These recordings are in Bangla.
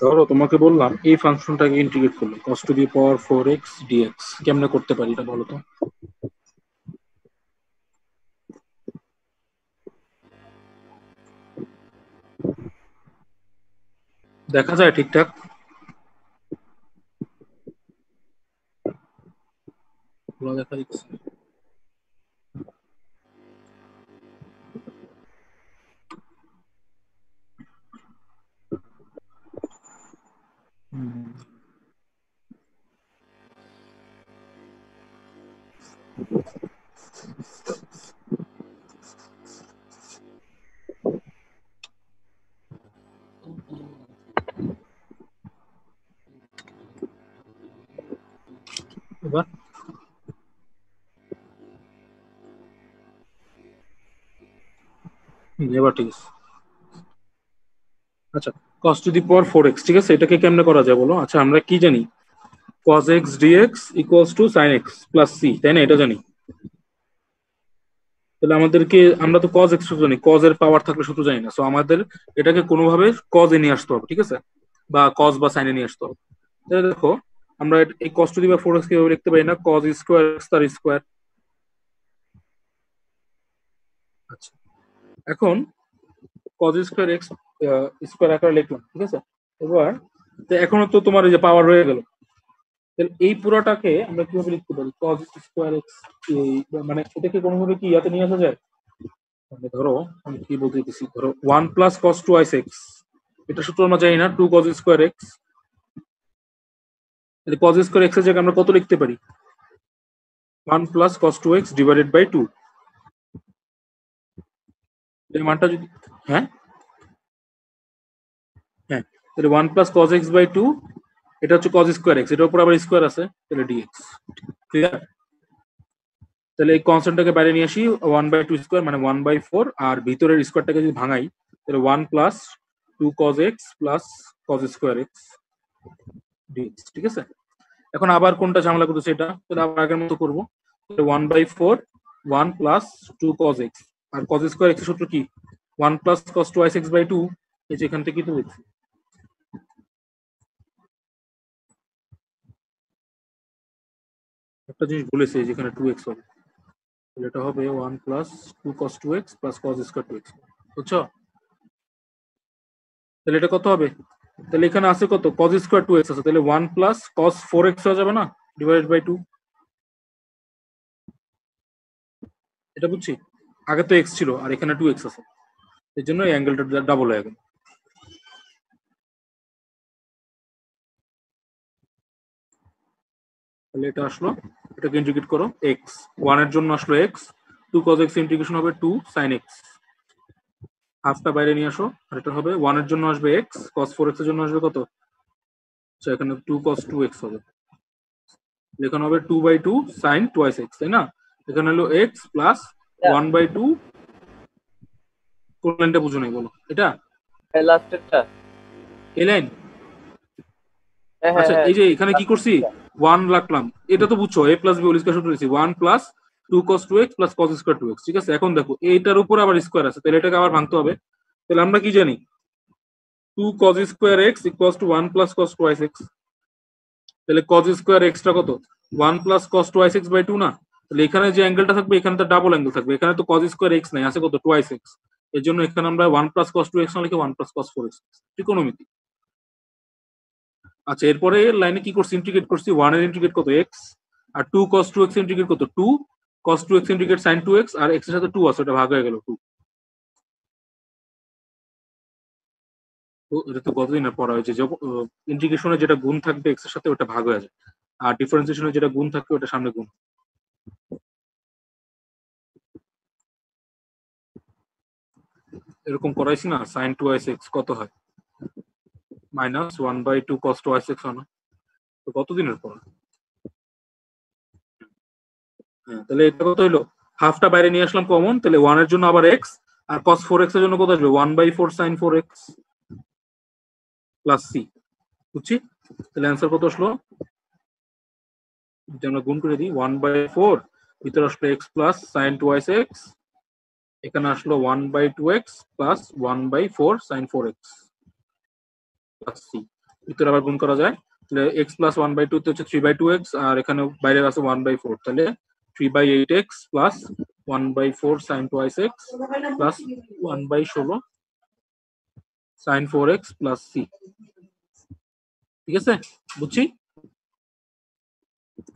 ধরো তোমাকে বললাম এই ফাংশনটাকে ইন্টিগ্রেট করলে cos two the power 4x dx কেমনে করতে পারি এটা বলো তো। দেখা যায় ঠিকঠাক? পুরো দেখা যাচ্ছে? হুম। এবার এবার ঠিক আছে। আচ্ছা, cos two the power 4x, ঠিক আছে, এটাকে কেমনে করা যায় বলো। আচ্ছা আমরা কি জানি, cos x dx equals two sin x plus c, তাই না? এটা জানি। তাহলে আমাদেরকে, আমরা তো cos x সূত্র জানি, cos এর পাওয়ার থাকলে সূত্র জানি না, সো আমাদের এটাকে কোনোভাবে cos এ নিয়ে আসতে হবে, ঠিক আছে, বা cos বা sin এ নিয়ে আসতে হবে। তাহলে দেখো, আমরা এই cos two the power 4x কিভাবে লিখতে পারি না, cos স্কোয়ার x তার স্কোয়ার। আচ্ছা, এখন cos স্কোয়ার x স্কোয়ার আকারে লিখলাম, ঠিক আছে। এবার তো এখনো তো তোমার এই যে পাওয়ার রয়ে গেল, তাহলে এই পুরোটাকে আমরা কিভাবে লিখতে পারি, cos স্কোয়ার x, মানে এটাকে কোনোভাবে কি ইয়াতে নিয়ে আসা যায়? মানে ধরো, আমি কি বলতে চাইছি, ধরো 1 প্লাস cos 2 x, এটা সূত্র আমরা জানি না, 2 cos স্কোয়ার x। তাহলে cos স্কোয়ার x এর জায়গায় আমরা কত লিখতে পারি, 1 plus cos 2x divided by 2। এই মানটা যদি, হ্যাঁ হ্যাঁ, তাহলে 1 প্লাস cos x বাই 2, এটা হচ্ছে cos স্কোয়ার x, এটার উপর আবার স্কোয়ার আছে, তাহলে dx। ক্লিয়ার? তাহলে এই কনস্ট্যান্টটাকে বাইরে নিয়ে আসি, 1/2 স্কোয়ার মানে 1/4, আর ভিতরের স্কোয়ারটাকে যদি ভাঙাই, তাহলে 1 plus 2 cos x plus cos square x dx, ঠিক আছে। এখন আবার কোনটা ঝামেলা করতেছে এটা, তাহলে আবার আগের মতো করবো। 1/4, 1 প্লাস 2 cos x, আর cos স্কোয়ার x এর সূত্র কি, 1 প্লাস cos 2x বাই 2। এই যে এখান থেকে তো দেখছি একটা জিনিস বলেছে, যেখানে 2x হবে, তাহলে এটা হবে 1 plus 2 cos 2x plus cos square 2x, বুঝছো? তাহলে এটা কত হবে, তাহলে এখানে আছে কত, cos স্কোয়ার 2x আছে, তাহলে 1 প্লাস cos 4x হয়ে যাবে না, ডিভাইডেড বাই 2। এটা বুঝছি, আগে তো x ছিল আর এখানে 2x আছে, এর জন্য এই অ্যাঙ্গেলটা ডাবল হয়ে গেল। তাহলে এটা আসলো, এটাকে ইন্টিগ্রেট করো, x 1 এর জন্য আসলো x, 2 cos x ইন্টিগ্রেশন হবে 2 sin x, হাফটা বাইরে নিয়ে আসো, আর এটা হবে 1 এর জন্য আসবে x, cos 4x এর জন্য আসবে কত, আচ্ছা এখানে 2 cos 2x হবে, এখানে হবে 2/2 sin twice x, তাই না? এখানে হলো x প্লাস 1/2, কোন লাইনটা বুঝো নাই বলো, এটা লাস্টেরটা। এই লাইন। হ্যাঁ হ্যাঁ আচ্ছা হ্যাঁ, এই যে এখানে কি করছি, 1 রাখলাম, এটা তো বুঝছো, a plus B whole square সূত্র দিয়েছি, 1 plus 2 cos 2x plus cos square 2x, ঠিক আছে। এখন দেখো এইটার উপর আবার স্কয়ার আছে, তাহলে এটাকে আবার ভাঙতে হবে। তাহলে আমরা কি জানি, 2 cos square x equals to 1 plus cos twice x, তাহলে cos স্কয়ার x টা কত, 1 plus cos twice x by 2 না? তাহলে এখানে যে অ্যাঙ্গেলটা থাকবে, এখানে তো ডাবল অ্যাঙ্গেল থাকবে, এখানে তো cos স্কয়ার x নাই, আছে কত, twice x। এর জন্য এখানে আমরা 1 প্লাস cos 2x না লিখে 1 প্লাস cos 4x, ত্রিকোণমিতি। আচ্ছা এরপরে লাইনে কি করছি, ইন্টিগ্রেট করছি, 1 এর ইন্টিগ্রেট কত, x, আর 2 cos 2x ইন্টিগ্রেট কত, 2 cos 2x integrate sin 2x, আর x এর সাথে 2 আছে, ওটা ভাগ হয়ে গেল 2। তো এটা তো কতদিনের পড়া হয়েছে, ইন্টিগ্রেশনে যেটা গুণ থাকবে x এর সাথে ওটা ভাগ হয়ে যায়, আর ডিফারেন্সিয়েশনে যেটা গুণ থাকবে ওটা সামনে গুণ। এরকম করাইছি না, sin 2x কত হয়, মাইনাস 1/2 cos 2x হয় না? তো কতদিনের পর, হ্যাঁ, তাহলে এটা কত হইলো, হাফটা বাইরে নিয়ে আসলাম কমন, তাহলে 1 এর জন্য আবার x, আর cos 4x এর জন্য কত আসবে, 1/4 sin 4x প্লাস c, বুঝছি। তাহলে অ্যান্সার কত আসলো, যদি আমরা গুণ করে দিই 1/4 ভিতরে আসলো x প্লাস sin 2x এখানে আসলো 1/2x plus 1/4 sin 4x plus c ভিতরে আবার গুণ করা যায় তাহলে x প্লাস 1/2 তে হচ্ছে 3/2x আর এখানে বাইরে আছে 1/4 তাহলে 3/8x plus 1/4 sin 2x plus 1/16 sin 4x plus c ঠিক আছে বুঝছি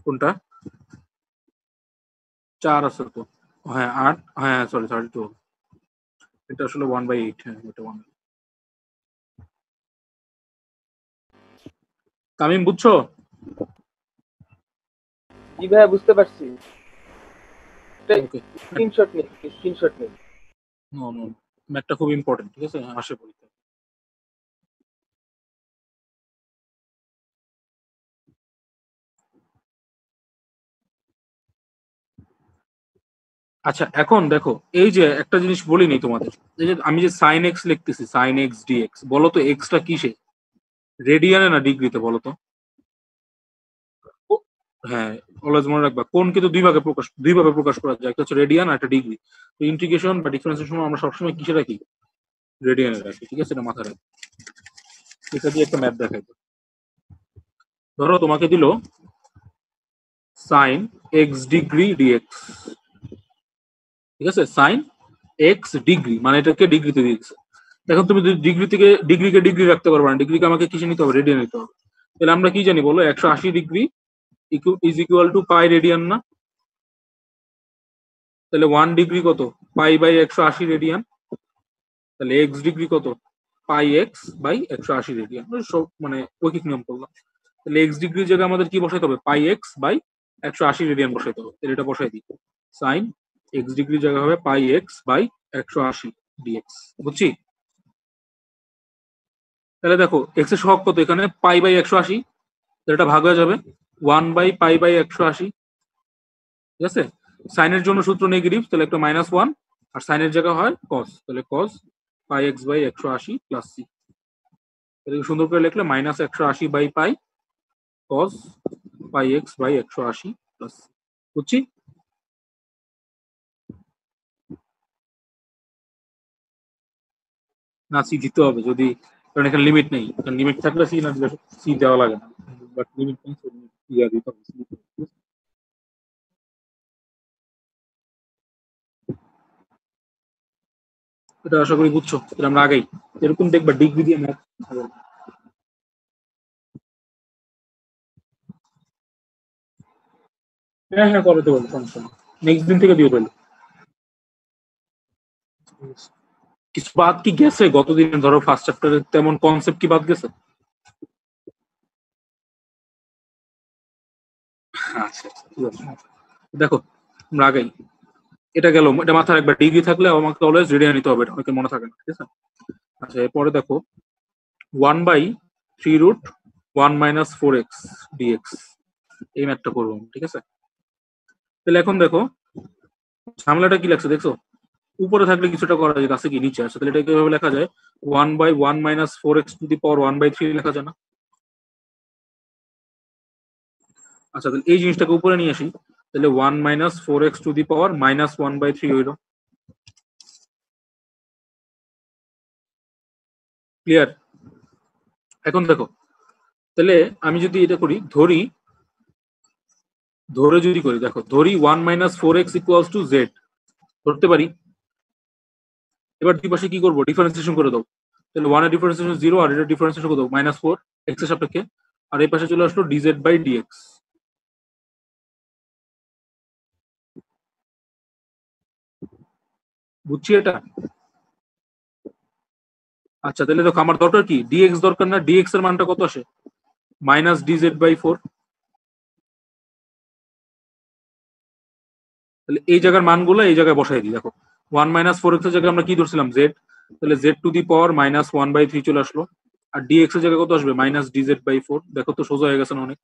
কোনটা 4 আছে তো হ্যাঁ 8 হ্যাঁ সরি 32 এটা আসলে 1/8 হ্যাঁ এটা 1 তামিম বুঝছো জি ভাইয়া বুঝতে পারছি। ওকে স্ক্রিনশট নিন, স্ক্রিনশট নিন। নো নো ম্যাথটা খুব ইম্পর্টেন্ট ঠিক আছে আসে পরীক্ষা আচ্ছা এখন দেখো এই যে একটা জিনিস বলিনি তোমাদের এই যে আমি যে সাইন এক্স লিখতেছি সাইন এক্স ডিএক্স বলো তো এক্সটা কিসে রেডিয়ানে না ডিগ্রিতে বলো তো হ্যাঁ অলওয়েজ মনে রাখবা কোন কিন্তু দুই ভাবে প্রকাশ করা যায় একটা হচ্ছে রেডিয়ান আর একটা ডিগ্রি তো ইন্টিগ্রেশন বা ডিফারেন্সিয়েশন আমরা সবসময় কিসে রাখি রেডিয়ানে রাখি ঠিক আছে এটা মাথায় রাখি এটা দিয়ে একটা ম্যাপ দেখাই ধরো তোমাকে দিল সাইন এক্স ডিগ্রি ডিএক্স ঠিক আছে সাইন এক্স ডিগ্রি মানে এটাকে ডিগ্রিতে দিয়েছে এখন তুমি ডিগ্রি থেকে ডিগ্রিকে ডিগ্রি রাখতে পারবে না ডিগ্রিকে আমাকে কিসে নিতে হবে রেডিয়ান নিতে হবে তাহলে আমরা কি জানি বলো 180 degree is equal to pi radian না তাহলে 1 ডিগ্রি কত পাই বাই 180 রেডিয়ান তাহলে এক্স ডিগ্রি কত পাই এক্স বাই 180 রেডিয়ান সব মানে ঐকিক নিয়ম করলাম তাহলে এক্স ডিগ্রির জায়গায় আমাদের কি বসাইতে হবে পাই এক্স বাই 180 রেডিয়ান বসাইতে হবে তাহলে এটা বসাই দিই সাইন এক্স ডিগ্রির জায়গা হবে পাই এক্স বাই 180 ডিএক্স বুঝছি তাহলে দেখো এক্স এর সহগ কত এখানে পাই বাই 180 এটা ভাগ হয়ে যাবে 1/পাই বাই 180 ঠিক আছে সাইনের জন্য সূত্র নেগেটিভ তাহলে একটা -1 আর সাইনের জায়গা হয় কস তাহলে কস পাই এক্স বাই 180 প্লাস সি এটাকে সুন্দর করে লিখলে -180/পাই কস পাই এক্স বাই 180 প্লাস সি বুঝছি না সি দিতে হবে যদি কারণ এখানে লিমিট নেই কারণ লিমিট থাকলে সি না দিলে সি দেওয়া লাগে না বাট লিমিট নেই সো সি আর দিতে হবে এটা আশা করি বুঝছো এটা আমরা আগেই এরকম দেখবা ডিগ্রি দিয়ে ম্যাথ হ্যাঁ হ্যাঁ করতে পারবো সমস্যা নেই নেক্সট দিন থেকে দিয়ে ফেলো কিছু বাদ কি গেছে গতদিন ধরো ফার্স্ট চ্যাপ্টারে তেমন কনসেপ্ট কি বাদ গেছে আচ্ছা ঠিক আছে দেখো আমরা আগেই এটা গেল এটা মাথায় একবার ডিগ্রি থাকলে আমাকে অলওয়েজ রেডিয়া নিতে হবে এটা অনেকের মনে থাকে না ঠিক আছে আচ্ছা এরপরে দেখো 1/3√1 - 4x dx এই ম্যাথটা করবো ঠিক আছে তাহলে এখন দেখো ঝামেলাটা কি লাগছে দেখছো উপরে থাকলে কিছুটা করা যায় কাছে কি নিচে আছে তাহলে এটা কিভাবে লেখা যায় 1/1 - 4x টু দি পাওয়ার 1/3 লেখা যায় না আচ্ছা তাহলে এই জিনিসটাকে উপরে নিয়ে আসি তাহলে 1 - 4x টু দি পাওয়ার -1/3 হইল ক্লিয়ার এখন দেখো তাহলে আমি যদি এটা করি ধরে যদি করি দেখো ধরি 1 - 4x ইকুয়ালস টু জেড ধরতে পারি এবার দুই পাশে কি করবো ডিফারেন্সিয়েশন করে দাও তাহলে 1 এর ডিফারেন্সিয়েশন 0 আর এটা ডিফারেন্সিয়েশন করে দাও -4 x এর সাপেক্ষে আর এই পাশে চলে আসলো dz বাই dx বুঝছি এটা আচ্ছা তাহলে দেখো আমার দরকার কি dx দরকার না dx এর মানটা কত আসে -dz/4 তাহলে এই জায়গার মানগুলো এই জায়গায় বসাই দিই দেখো 1 - 4x এর জায়গায় আমরা কি ধরছিলাম z তাহলে z টু দি পাওয়ার -1/3 চলে আসলো আর dx এর জায়গায় কত আসবে -dz/4 দেখো তো সোজা হয়ে গেছে না অনেক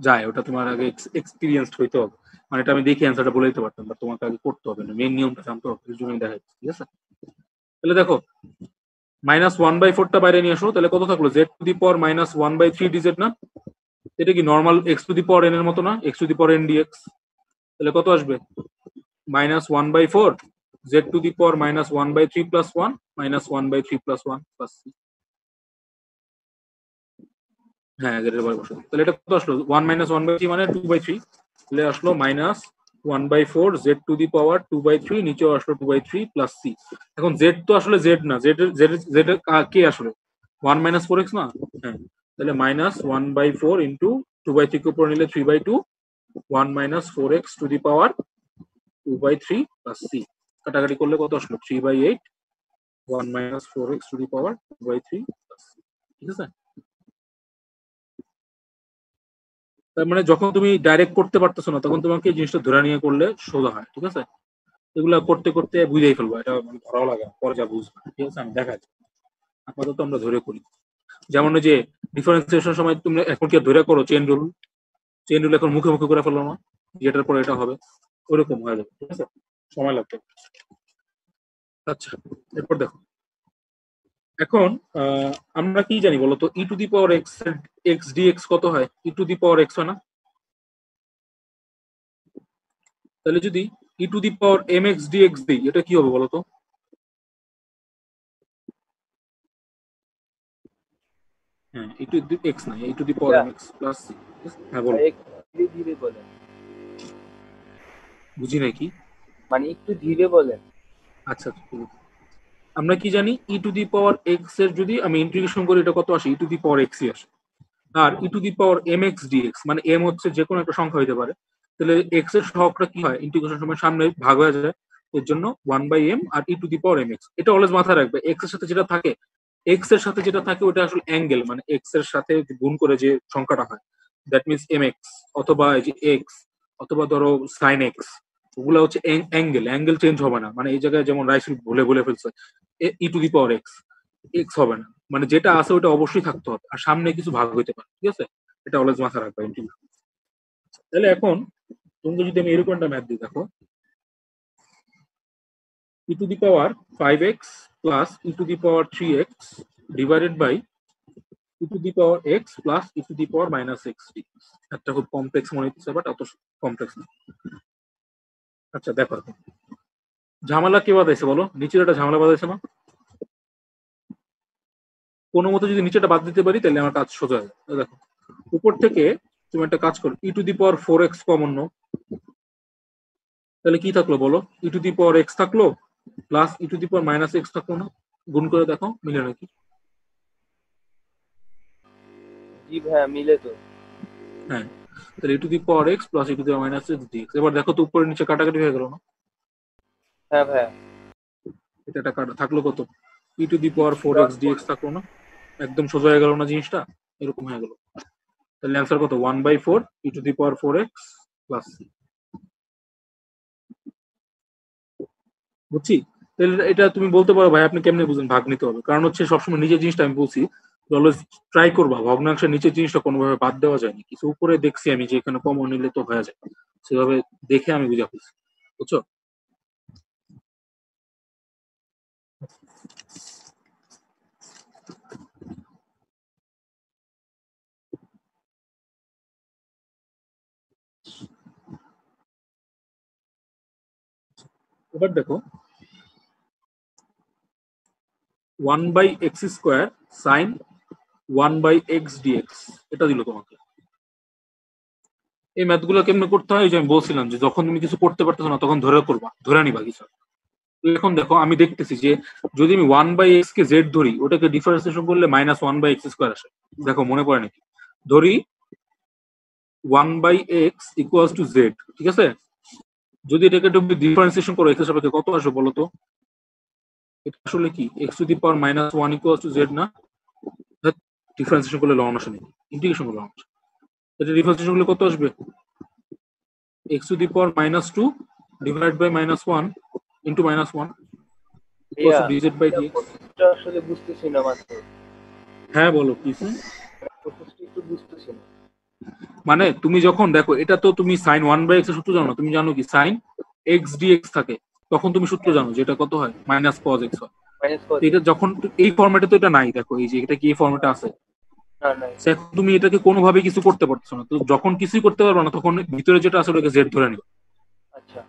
যায় ওটা তোমার আগে এক্সপিরিয়েন্সড হইতে হবে মানে এটা আমি দেখি অ্যান্সারটা বলে দিতে পারতাম বাট তোমাকে আগে করতে হবে না মেন নিয়মটা জানতে হবে এর জন্যই দেখাচ্ছি ঠিক আছে তাহলে দেখো মাইনাস 1/4টা বাইরে নিয়ে আসো, তাহলে কত থাকলো z two the power minus 1/3 dz না? এটা কি normal x to the power n এর মতো না? x to the power n dx। তাহলে কত আসবে? Minus 1/4 z two the power minus 1/3 plus 1 minus 1/3 plus 1 plus c। হ্যাঁ z এর পরে বসো, তাহলে এটা কত আসলো? 1 মাইনাস 1/3 মানে 2/3, তাহলে আসলো মাইনাস 1/4 z টু দি পাওয়ার 2/3, নিচেও আসলো 2/3 প্লাস c। এখন z তো আসলে z না, z কে আসলে 1 মাইনাস 4x না? হ্যাঁ, তাহলে মাইনাস 1/4 ইন্টু 2/3 কে উপরে নিলে 3/2, 1 minus 4x two the power 2/3 plus c। কাটাকাটি করলে কত আসলো? 3/8, 1 minus 4x two the power 2/3 plus c। ঠিক আছে? তার মানে যখন তুমি ডাইরেক্ট করতে পারতেছো না তখন তোমাকে এই জিনিসটা ধরে নিয়ে করলে সোজা হয়। ঠিক আছে? এগুলা করতে করতে বুঝেই ফেলবো, এটা মানে ধরাও লাগে না, পরে যা বুঝবে। ঠিক আছে, আমি দেখাচ্ছি। আপাতত আমরা ধরে করি। যেমন ওই যে ডিফারেন্সিয়েশনের সময় তুমি এখন কি ধরে করো চেইন রুল, চেইন রুল এখন মুখে মুখে করে ফেলো না, যেটার পরে এটা হবে, ওরকম হয়ে যাবে। ঠিক আছে, সময় লাগবে। আচ্ছা, এরপর দেখো, এখন আমরা কি জানি বলতো, e to the power x x d x কত হয়? ই টু দি পাওয়ার এক্স হয় না? তাহলে যদি e to the power M x d x দিই, এটা কি হবে বলতো? হ্যাঁ, ই টু দি এক্স না, e to the power M x plus c. হ্যাঁ বলো। একটু ধীরে ধীরে বলেন, বুঝি নাই কি? মানে একটু ধীরে বলেন। আচ্ছা, ঠিক আছে। আমরা কি জানি, ই টু দি পাওয়ার এক্স এর যদি আমি ইন্টিগ্রেশন করি এটা কত আসে? ই টু দি পাওয়ার এক্সই আসে। আর e to the power M x d x মানে এম হচ্ছে যে কোনো একটা সংখ্যা হইতে পারে, তাহলে এক্স এর সহগটা কি হয়? ইন্টিগ্রেশন সময় সামনে ভাগ হয়ে যায়, এর জন্য 1/m আর e to the power M X. এটা অলওয়েজ মাথায় রাখবে, এক্স এর সাথে যেটা থাকে, এক্স এর সাথে যেটা থাকে ওটা আসলে অ্যাঙ্গেল, মানে এক্স এর সাথে গুণ করে যে সংখ্যাটা হয়, দ্যাট মিনস এম এক্স, অথবা এই যে এক্স, অথবা ধরো সাইন এক্স, ওগুলা হচ্ছে অ্যাঙ্গেল, অ্যাঙ্গেল চেঞ্জ হবে না। মানে এই জায়গায় যেমন রাইসুল ভুলে ভুলে ফেলছে, e to the power x, x হবে না, মানে যেটা আছে ওটা অবশ্যই থাকতে হবে, আর সামনে কিছু ভাগ হইতে পারে। ঠিক আছে, এটা অলওয়েজ মাথায় রাখবে ইন্টিগ্রেশন। তাহলে এখন তুমি যদি আমি এরকম একটা ম্যাথ দিই, দেখো, e to the power 5x plus e to the power 3x divided by e to the power x plus e to the power minus x d. একটা খুব কমপ্লেক্স মনে হচ্ছে, বাট অত কমপ্লেক্স না। আচ্ছা দেখো, ঝামেলা কে বাদাইছে বলো? নিচের একটা ঝামেলা বাদাইছে না? কোনো মতো যদি নিচেটা বাদ দিতে পারি তাহলে আমার কাজ সোজা হয়ে যাবে। দেখো, উপর থেকে তুমি একটা কাজ করো, ই to the power 4x common নাও, তাহলে কি থাকলো বলো? ই টু দি পাওয়ার এক্স থাকলো plus e to the power minus x থাকলো না? গুণ করে দেখো মিলে নাকি। জি ভাইয়া, মিলে তো। হ্যাঁ, তাহলে e to the power x plus e to the power minus x d x. এবার দেখো তো উপরে নিচে কাটাকাটি হয়ে গেল না? হ্যাঁ ভাইয়া। এটা একটা কাটা থাকলো কত? ই to the power 4x dx থাকলো না? একদম সোজা হয়ে গেল না জিনিসটা? এরকম হয়ে গেল। তাহলে অ্যান্সার কত? 1/4 e to the power 4x plus c. বুঝছি? তাহলে এটা তুমি বলতে পারো ভাই আপনি কেমনে বুঝেন ভাগ নিতে হবে, কারণ হচ্ছে সবসময় নিজের জিনিসটা আমি বলছি, অলওয়েজ ট্রাই করবা ভগ্নাংশের নিচের জিনিসটা কোনোভাবে বাদ দেওয়া যায়নি। কিছু উপরে দেখছি আমি যে এখানে কমন নিলে তো হয়ে যায়, সেভাবে দেখে আমি বুঝা ফেলছি। বুঝছো? এবার দেখো, 1/x² সাইন 1/x ডিএক্স, এটা দিল তোমাকে। এই ম্যাথগুলো কেমনে করতে হয়? যে আমি বলছিলাম যে যখন তুমি কিছু করতে পারতেছো না তখন ধরে করবা, ধরে নিবা কিছু। তো এখন দেখো আমি দেখতেছি যে যদি আমি 1/x কে জেড ধরি, ওটাকে ডিফারেন্সিয়েশন করলে -1/x² আসে। দেখো মনে পড়ে নাকি? ধরি 1/x ইকুয়ালস টু জেড, ঠিক আছে? যদি এটাকে তুমি ডিফারেন্সিয়েশন করো এক্স এর সাপেক্ষে কত আসবে বলো তো? এটা আসলে কি x to the power -1 equals to Z না? ডিফারেন্সিয়েশন করলে লন আসে নাকি? ইন্টিগ্রেশন করলে লন আসে। এটা ডিফারেন্সিয়েশন করলে কত আসবে? x to the power -2 divided by -1 into -1 equals ভাইয়া, to dz by dx. প্রসেসটা আসলে বুঝতেছি না মাত্র। হ্যাঁ বলো কি? প্রসেসটা একটু বুঝতেছি না। মানে তুমি যখন দেখো, এটা তো তুমি sin 1/x এর সূত্র জানো না? তুমি জানো কি sin x dx থাকে, তখন তুমি সূত্র জানো যে এটা কত হয়? -cos x হয়। মাইনাস কত? এটা যখন এই ফরম্যাটে তো এটা নাই, দেখো এই যে এটা কি এই ফরম্যাটে আছে, না না এখন তুমি এটাকে কোনোভাবে কিছু করতে পারছো না। তো যখন কিছুই করতে পারবে না তখন ভিতরে যেটা আছে ওটাকে জেড ধরে নিবে। আচ্ছা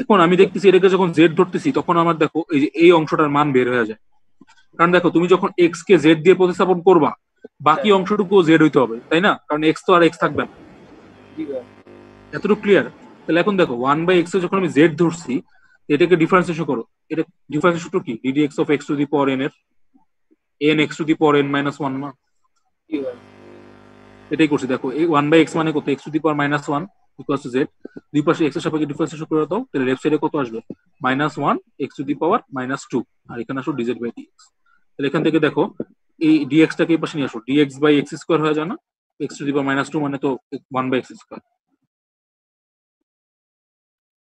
এখন আমি দেখতেছি এটাকে যখন জেড ধরতেছি তখন আমার দেখো এই যে এই অংশটার মান বের হয়ে যায়। কারণ দেখো তুমি যখন এক্স কে জেড দিয়ে প্রতিস্থাপন করবা বাকি হ্যাঁ অংশটুকু জেড হইতে হবে, তাই না? কারণ এক্স তো আর এক্স থাকবে না। জি ভাই এতটুকু ক্লিয়ার? তাহলে এখন দেখো 1/x এ যখন আমি জেড ধরছি এটাকে ডিফারেন্সিয়েশন করো। এটা ডিফারেন্সিয়েশন কি? D d x of x to the power n এর n x to the power n minus one না? জি ভাই এটাই করছি। দেখো এই 1/x মানে কত? X to the power minus one equal to Z. দুই পাশে এক্স এর সাপেক্ষে ডিফারেন্সিয়েশন করে দাও, তাহলে লেফট সাইডে কত আসবে? Minus one x to the power minus two, আর এখানে আসো ডিজেড বাই ডিএক্স। তাহলে এখান থেকে দেখো এই ডিএক্স টাকে এই পাশে নিয়ে আসো, ডিএক্স বাই এক্স স্কোয়ার হয়ে যায় না? X to the power minus two মানে তো 1/x স্কোয়ার,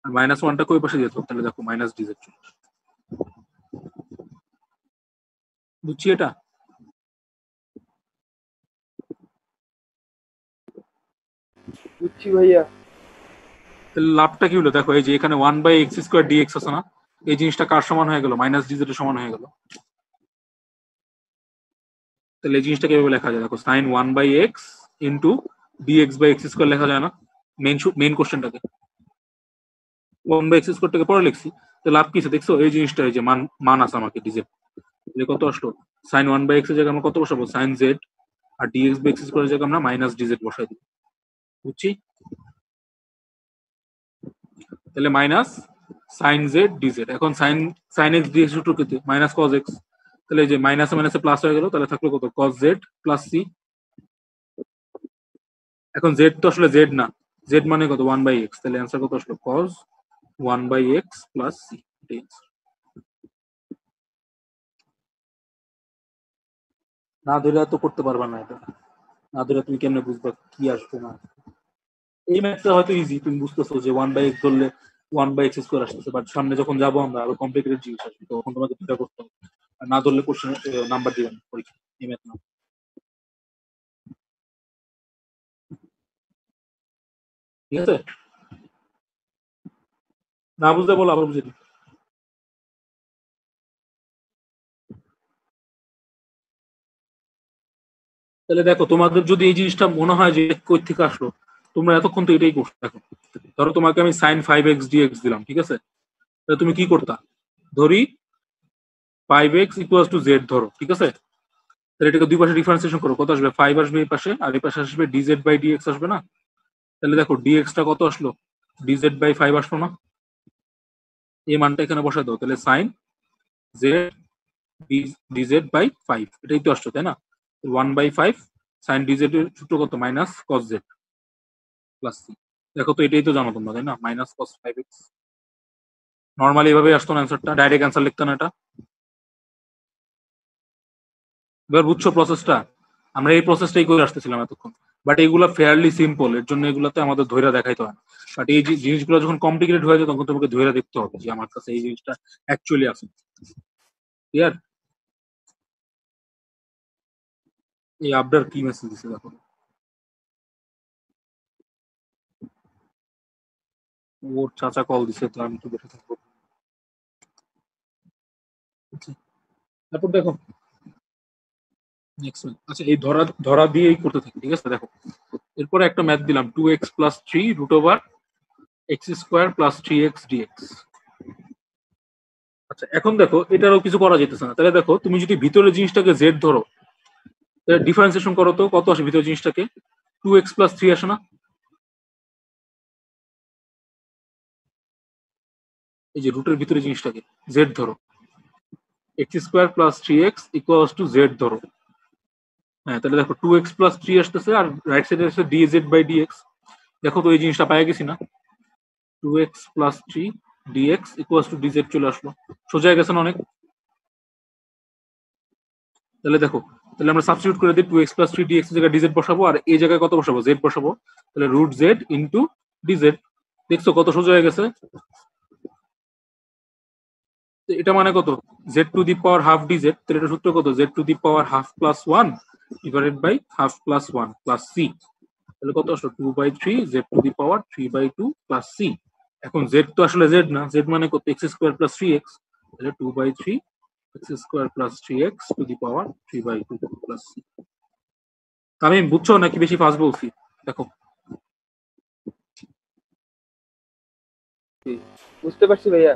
আর মাইনাস ওয়ানটাকে ওই পাশে দিয়ে দাও, তাহলে দেখো মাইনাস ডিজেড চলে আসে। বুঝছি এটা? বুঝছি ভাইয়া। তাহলে লাভটা কি হলো? দেখো এই যে এখানে 1/x স্কোয়ার ডিএক্স আছে না, এই জিনিসটা কার সমান হয়ে গেল? মাইনাস ডিজেড এর সমান হয়ে গেল। তাহলে এই জিনিসটাকে এভাবে লেখা যায়, দেখো sine 1/x into DX by X square লেখা যায় না? মেইন কোশ্চেনটাকে 1/x স্কোয়ারটাকে পরে লিখছি। তো লাভ কি আছে দেখছো? এই জিনিসটা এই যে মান মান আছে আমাকে ডিজেড, তাহলে কত আসলো? সাইন 1/x এর জায়গায় আমরা কত বসাবো? সাইন জেড, আর ডিএক্স বাই এক্স স্কোয়ারের জায়গায় আমরা মাইনাস ডিজেড বসাই দিই। বুঝছি? তাহলে মাইনাস সাইন জেড ডিজেড। এখন সাইন সাইন এক্স ডিএক্স সূত্রকে মাইনাস কজ এক্স, তাহলে এই যে মাইনাসে মাইনাসে প্লাস হয়ে গেল, তাহলে থাকলো কত? Cos Z plus C. এখন জেড তো আসলে জেড না, জেড মানে কত? 1/x, তাহলে অ্যান্সার কত আসলো? Cos 1/x plus C. না ধরে তো করতে পারবা না এটা, না ধরে তুমি কেমনে বুঝবা কি আসবে না? এই ম্যাথটা হয়তো ইজি, তুমি বুঝতেছো যে 1/x ধরলে 1/x স্কোয়ার আসতেছে, বাট সামনে যখন যাবো আমরা আরো কমপ্লিকেটেড জিনিস আসবে, তখন তোমাকে চিন্তা করতে হবে। আর না ধরলে কোশ্চেন নাম্বার দিবেন পরীক্ষা, এই ম্যাথ না। ঠিক আছে? না বুঝতে বলো, আবার বুঝে দিই। তাহলে দেখো তোমাদের যদি এই জিনিসটা মনে হয় যে কই থেকে আসলো, তোমরা এতক্ষণ তো এটাই করছো। দেখো ধরো তোমাকে আমি সাইন 5x ডিএক্স দিলাম, ঠিক আছে? তাহলে তুমি কি করতা? ধরি 5x ইকুয়ালস টু জেড ধরো, ঠিক আছে? তাহলে এটাকে দুই পাশে ডিফারেন্সিয়েশন করো, কত আসবে? 5 আসবে এই পাশে, আর এই পাশে আসবে ডিজেড বাই ডিএক্স আসবে না? তাহলে দেখো ডিএক্স টা কত আসলো? ডিজেড বাই 5 আসলো না? এই মানটা এখানে বসায় দাও, তাহলে সাইন জেড ডিজেড বাই 5 এটাই তো আসছে, তাই না? 1/5 সাইন ডিজেড এর সূত্র কত? Minus cos Z plus C. দেখো তো এটাই তো জানো তোমরা, তাই না? Minus cos 5x। নর্মালি এভাবে আসতো না অ্যান্সারটা, ডাইরেক্ট অ্যান্সার লিখতো না এটা। এবার বুঝছো প্রসেসটা? আমরা এই প্রসেসটাই করে আসতেছিলাম এতক্ষণ, বাট এইগুলা ফেয়ারলি সিম্পল, এর জন্য এগুলাতে আমাদের ধৈর্য দেখাইতে হয় না। বাট এই জিনিসগুলো যখন কমপ্লিকেটেড হয়ে যায় তখন তোমাকে ধৈর্য দেখতে হবে যে আমার কাছে এই জিনিসটা অ্যাকচুয়ালি আছে। ক্লিয়ার? এই আপডার কি মেসেজ দিছে দেখো, ওর চাচা কল দিছে, তো আমি তো বসে থাকবো। তারপর দেখো নেক্সট ম্যাথ, আচ্ছা এই ধরা ধরা দিয়েই করতে থাকি, ঠিক আছে? দেখো এরপরে একটা ম্যাথ দিলাম 2x plus 3 root over X square plus 3x DX. আচ্ছা এখন দেখো এটারও কিছু করা যেতেছে না, তাহলে দেখো তুমি যদি ভিতরের জিনিসটাকে জেড ধরো, তাহলে ডিফারেন্সিয়েশন করো তো কত আসে ভিতরের জিনিসটাকে? 2x প্লাস 3 আসে না? এই যে রুটের ভিতরে জিনিসটাকে জেড ধরো, x square plus 3x equals to Z ধরো। হ্যাঁ তাহলে দেখো 2x প্লাস 3 আসতেছে, আর রাইট সাইডে আসছে ডিজেড বাই ডিএক্স। দেখো তো এই জিনিসটা পাই গেছি না? 2x plus 3 DX equals to DZ চলে আসলো, সোজা হয়ে গেছে না অনেক? তাহলে দেখো, তাহলে আমরা সাবস্টিটিউট করে দিই, 2x প্লাস 3 ডিএক্স এর জায়গায় ডিজেড বসাবো, আর এই জায়গায় কত বসাবো? জেড বসাবো। তাহলে রুট জেড ইন্টু ডিজেড। দেখছো কত সোজা হয়ে গেছে? তো এটা মানে কত? Z to the power half DZ, তাহলে এটা সূত্র কত? Z to the power half plus one divided by half plus one plus C. তাহলে কত আসলো? 2/3 Z to the power 3/2 plus C. এখন জেড তো আসলে জেড না, জেড মানে কত? এক্স স্কোয়ার প্লাস 3x, তাহলে 2/3 x square plus 3x two the power 3/2 plus c। আমি বুঝছো নাকি বেশি ফাস্ট বলছি? দেখো বুঝতে পারছি ভাইয়া।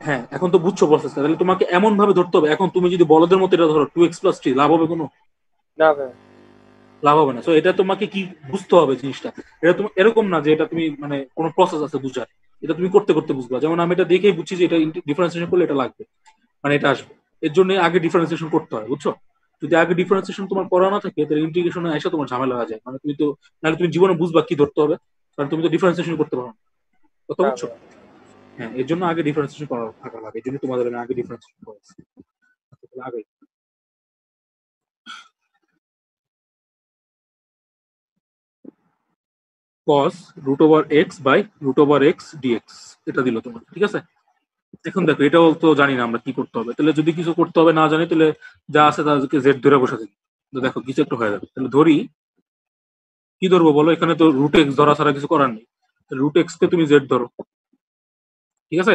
হ্যাঁ এখন তো বুঝছো প্রসেসটা, তাহলে তোমাকে এমন ভাবে ধরতে হবে। এখন তুমি যদি বলদের মতো এটা ধরো 2x+3, লাভ হবে কোনো? না ভাইয়া। লাভ হবে না। সো এটা তোমাকে কি বুঝতে হবে জিনিসটা, এটা তুমি এরকম না যে এটা তুমি মানে কোনো প্রসেস আছে বুঝার, এটা তুমি করতে করতে বুঝবা। যেমন আমি এটা দেখেই বুঝছি যে এটা ডিফারেন্সিয়েশন করলে এটা লাগবে, মানে এটা আসবে। এর জন্য আগে ডিফারেন্সিয়েশন করতে হয়, বুঝছো? যদি আগে ডিফারেন্সিয়েশন তোমার করা না থাকে তাহলে ইন্টিগ্রেশনে এসে তোমার ঝামেলা হয়ে যায়, মানে তুমি তো নাহলে তুমি জীবনে বুঝবা কি ধরতে হবে, কারণ তুমি তো ডিফারেন্সিয়েশন করতে পারো না। কথা না বুঝছো? ভাইয়া। হ্যাঁ, এর জন্য আগে ডিফারেন্সিয়েশন করা থাকা লাগে, এর জন্য তোমাদের আমি আগে ডিফারেন্সিয়েশন করাচ্ছি। আগে cos √x/√x dx এটা দিল তোমার, ঠিক আছে? এখন দেখো এটাও তো জানি না আমরা কি করতে হবে, তাহলে যদি কিছু করতে হবে না জানি তাহলে যা আছে তাদেরকে জেড ধরে বসে থাকি। তো দেখো কিছু একটা হয়ে যাবে, তাহলে ধরি কি ধরবো বলো, এখানে তো √x ধরা ছাড়া কিছু করার নেই। √x কে তুমি জেড ধরো, ঠিক আছে?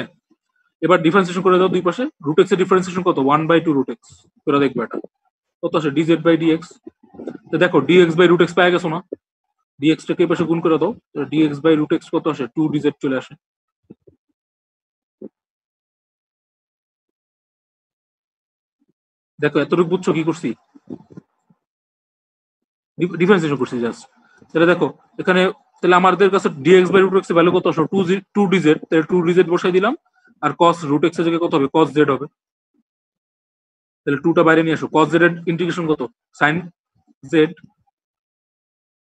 এবার ডিফারেন্সিয়েশন করে দাও দুই পাশে। √x এর ডিফারেন্সিয়েশন কত? 1/2 √x। তোরা দেখবে এটা কত আসে, dz/dx। তো দেখো dx/√x পেয়ে গেছো না, dx টাকে এই পাশে গুণ করে দাও, dx/√x কত আসে? 2dz চলে আসে। দেখো এতটুকু বুঝছো কি করছি? ডিফারেন্সিয়েশন করছি জাস্ট। তাহলে দেখো এখানে, তাহলে আমাদের কাছে dx/√x এর ভ্যালু কত আসলো? 2dz। তাহলে 2dz বসাই দিলাম, আর cos √x এর জায়গায় কত হবে? cos z হবে। তাহলে 2 টা বাইরে নিয়ে আসো। cos z এর ইন্টিগ্রেশন কত? sin z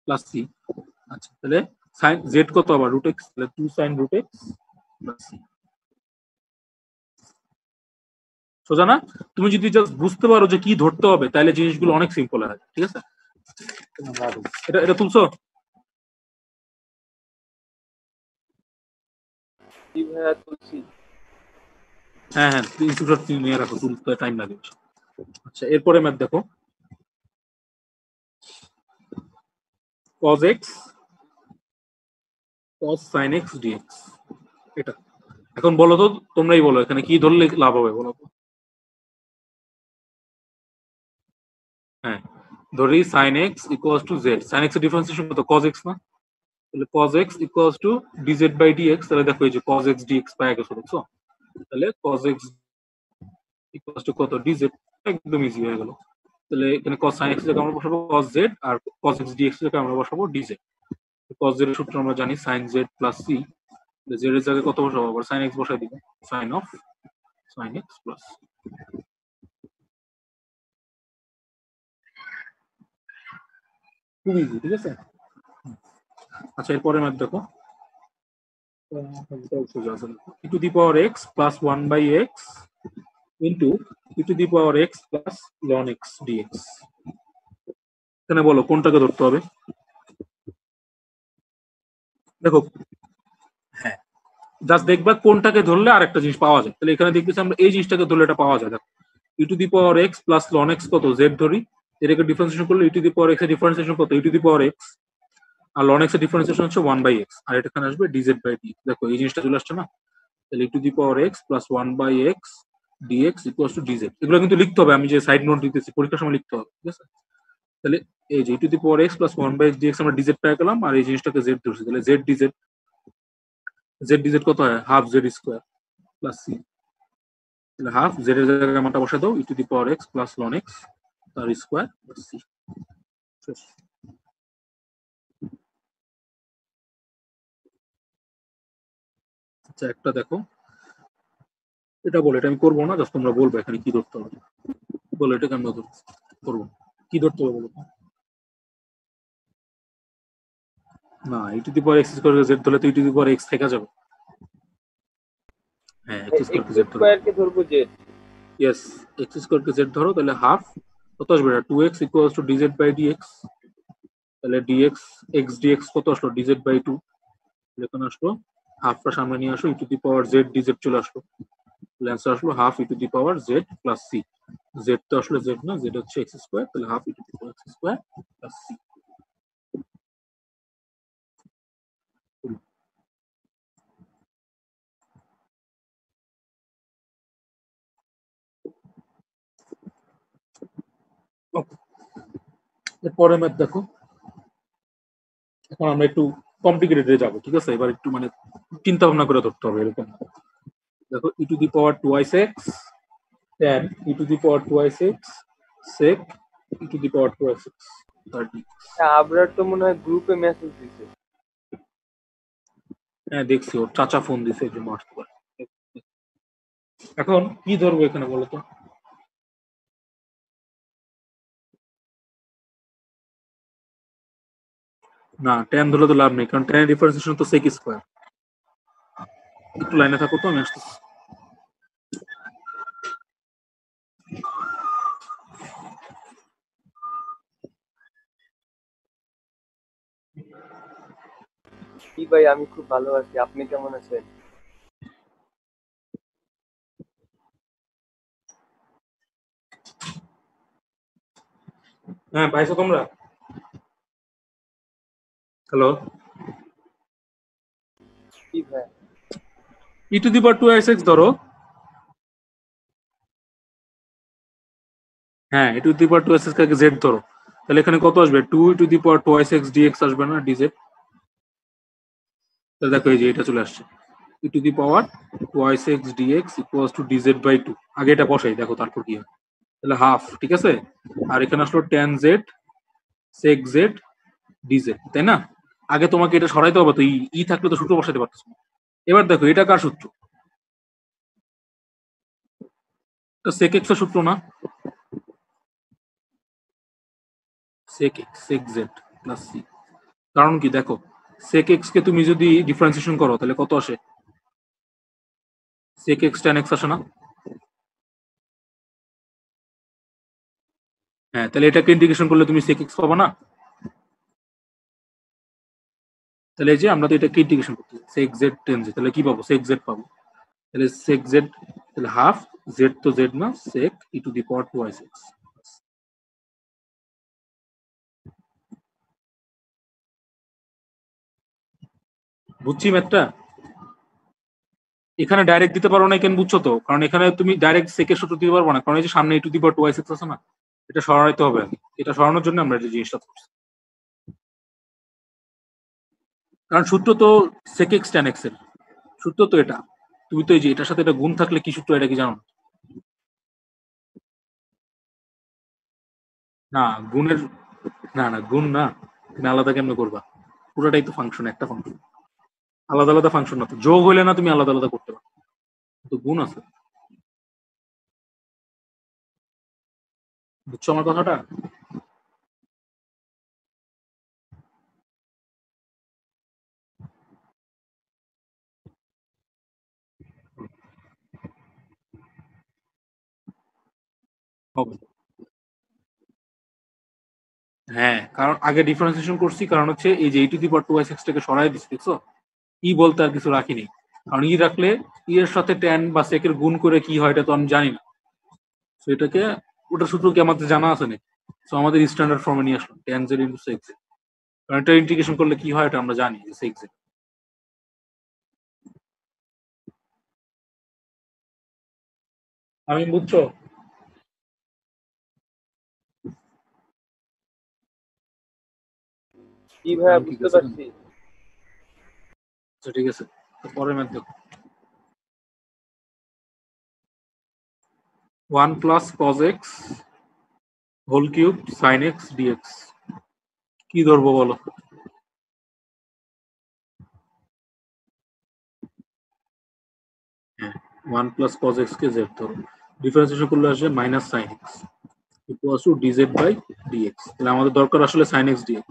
plus c। আচ্ছা তাহলে sin z কত আবার? √x, তাহলে 2 sin √x প্লাস c। সোজা না? তুমি যদি জাস্ট বুঝতে পারো যে কি ধরতে হবে তাহলে জিনিসগুলো অনেক সিম্পল হয়, ঠিক আছে? এটা এটা তুলছো? জি ভাইয়া তুলছি। হ্যাঁ হ্যাঁ, স্ক্রিনশট নিয়ে রাখো, তুলতে টাইম লাগে। আচ্ছা এরপরে ম্যাথ দেখো, cos x cos sin x dx এটা। এখন বলো তো, তোমরাই বলো এখানে কি ধরলে লাভ হবে বলো তো? হ্যাঁ, ধরি sin x equals to z। sin x এর ডিফারেন্সিয়েশন কত? cos x না? তাহলে cos x equals two dz/dx। তাহলে দেখো এই যে cos x dx পাই গেছো, দেখছো? তাহলে cos x ইকুয়ালস টু কত? dz। একদম ইজি হয়ে গেল। তাহলে এখানে cos sin x এর জায়গায় আমরা বসাবো cos z, আর cos x dx এর জায়গায় আমরা বসাবো dz। cos z এর সূত্র আমরা জানি sin z plus c। z এর জায়গায় কত বসাবো? আবার sin x বসাই দিব, sin of sin x plus. খুব ইজি, ঠিক আছে? আচ্ছা এরপরে ম্যাথ দেখো, e to the power x plus 1 by x into e to the power x plus ln x dx। এখানে বলো কোনটাকে ধরতে হবে? দেখো হ্যাঁ, জাস্ট দেখবা কোনটাকে ধরলে আরেকটা জিনিস পাওয়া যায়। তাহলে এখানে দেখতেছি আমরা এই জিনিসটাকে ধরলে এটা পাওয়া যায়। দেখো e to the power x plus ln x কত? z ধরি, এটাকে ডিফারেন্সিয়েশন করলে e to the power x এর ডিফারেন্সিয়েশন কত? e to the power x, আর ln x এর ডিফারেন্সিয়েশন হচ্ছে 1 by x, আর এটা এখানে আসবে dz/dx। দেখো এই জিনিসটা চলে আসছে না? তাহলে e to the power x plus 1 by x dx equals to dz। এগুলো কিন্তু লিখতে হবে, আমি যে সাইড নোট দিতেছি পরীক্ষার সময় লিখতে হবে, ঠিক আছে? তাহলে এই যে e to the power x plus 1 by x dx আমরা dz পেয়ে গেলাম, আর এই জিনিসটাকে z ধরছি, তাহলে z dz। z dz কত হয়? Half z square plus c। তাহলে হাফ z এর জায়গায় মানটা বসে দাও, e to the power x plus ln x তার স্কয়ার প্লাস c। আচ্ছা একটা দেখো, এটা বলো, এটা আমি করবো না, জাস্ট তোমরা বলবে এখানে কি ধরতে হবে। বলো এটা কেন করবো, কি ধরতে হবে বলো? না, e to the power x square z ধরলে তো e to the power x থেকে যাবে। হ্যাঁ, x স্কয়ার কে এক্স z ধরো। স্কোয়ার কে ধরবো জেড। ইয়েস, x স্কয়ার কে z ধরো, তাহলে হাফ কত আসবে? এটা 2x ইকুয়ালস টু dz/dx। তাহলে dx x dx কত আসলো? dz/2। এখানে আসলো হাফটা সামনে নিয়ে আসো, e to the power z dz চলে আসলো। তাহলে অ্যান্সার আসলো half e to the power z plus c। z তো আসলে z না, z হচ্ছে x স্কয়ার, তাহলে half e to the power x square plus c। এরপরে ম্যাথ দেখো, এখন আমরা একটু কমপ্লিকেটেড এ যাবো, ঠিক আছে? এবার একটু মানে চিন্তা ভাবনা করে ধরতে হবে এরকম। দেখো e to the power 2x tan e to the power 2x sec e to the power 2x 30। Abrar তো মনে হয় গ্রুপে মেসেজ দিছে। হ্যাঁ দেখছি, ওর চাচা ফোন দিছে এই জন্য আসতে পারে। এখন কি ধরবো এখানে বলো তো? না tan ধরলে তো লাভ নেই, কারণ tan এর ডিফারেন্সিয়েশন তো sec স্কয়ার। একটু লাইনে থাকো তো, আমি আসতেছি। কি ভাই, আমি খুব ভালো আছি, আপনি কেমন আছেন? হ্যাঁ পাইছো তোমরা? হ্যালো, কি ভাই? ই টু দি পাওয়ার 2x ধরো। হ্যাঁ ই to the power 2x K z ধরো, তাহলে এখানে কত আসবে? 2 ই to the power 2x dx আসবে না dz? তাহলে দেখো এই যে এটা চলে আসছে, e to the power 2x dx equals to dz by 2। আগে এটা বসাই, দেখো তারপর কি হয়। তাহলে হাফ, ঠিক আছে? আর এখানে আসলো tan z sec z dz, তাই না? আগে তোমাকে এটা সরাইতে হবে, তো ই থাকলে তো সূত্র বসাইতে পারতেছ না। এবার দেখো এটা কার সূত্র? এটা sec x এর সূত্র না? sec x sec z plus c। কারণ কি দেখো, sec x কে তুমি যদি ডিফারেন্সিয়েশন করো তাহলে কত আসে? sec x tan x আসে না? হ্যাঁ, তাহলে এটাকে ইন্টিগ্রেশন করলে তুমি sec x পাবা না? তাহলে এই যে আমরা তো এটাকে ইন্টিগ্রেশন করতেছি sec z tan z, তাহলে কি পাবো? sec z পাবো। তাহলে sec z, তাহলে হাফ z তো z না, sec e two the power 2x। বুঝছি ম্যাথটা? এখানে ডাইরেক্ট দিতে পারো না কেন বুঝছো তো? কারণ এখানে তুমি ডাইরেক্ট sec এর সূত্র দিতে পারবো না, কারণ এই যে সামনে e two the power 2x আছে না, এটা সরাইতে হবে আগে। এটা সরানোর জন্য আমরা এই জিনিসটা করছি, কারণ সূত্র তো sec x tan x এর সূত্র তো এটা। তুমি তো এই যে এটার সাথে এটা গুণ থাকলে কি সূত্র, এটা কি জানো? না গুণের, না না গুণ না, তুমি আলাদা কেমনে করবা? পুরোটাই তো ফাংশন, একটা ফাংশন, আলাদা আলাদা ফাংশন না তো। যোগ হইলে না তুমি আলাদা আলাদা করতে পারো, তো গুণ আছে। বুঝছো আমার কথাটা? হবে। হ্যাঁ, কারণ আগে ডিফারেন্সিয়েশন করছি, কারণ হচ্ছে এই যে e two the power 2x টাকে সরাই দিচ্ছি, দেখছো? ই বলতে আর কিছু রাখিনি, কারণ ই রাখলে ই এর সাথে tan বা sec এর গুণ করে কি হয় এটা তো আমি জানি না। তো এটাকে, ওটা সূত্র কি আমাদের জানা আছে নাকি? তো আমাদের স্ট্যান্ডার্ড ফর্মে নিয়ে আসলাম tan z into sec z, কারণ এটা ইন্টিগ্রেশন করলে কি হয় এটা আমরা জানি, যে sec z। আমি বুঝছো? কি ভাইয়া, কারণ কি বুঝতে গেছে কেন? পারছি। আচ্ছা ঠিক আছে, পরের ম্যাথ দেখো। 1 plus cos x whole cube sin x dx। কি ধরবো বলো? হ্যাঁ, 1 প্লাস cos x কে z ধরো, ডিফারেন্সিয়েশন করলে আসে minus sin x equals to dz by dx। তাহলে আমাদের দরকার আসলে sin x dx।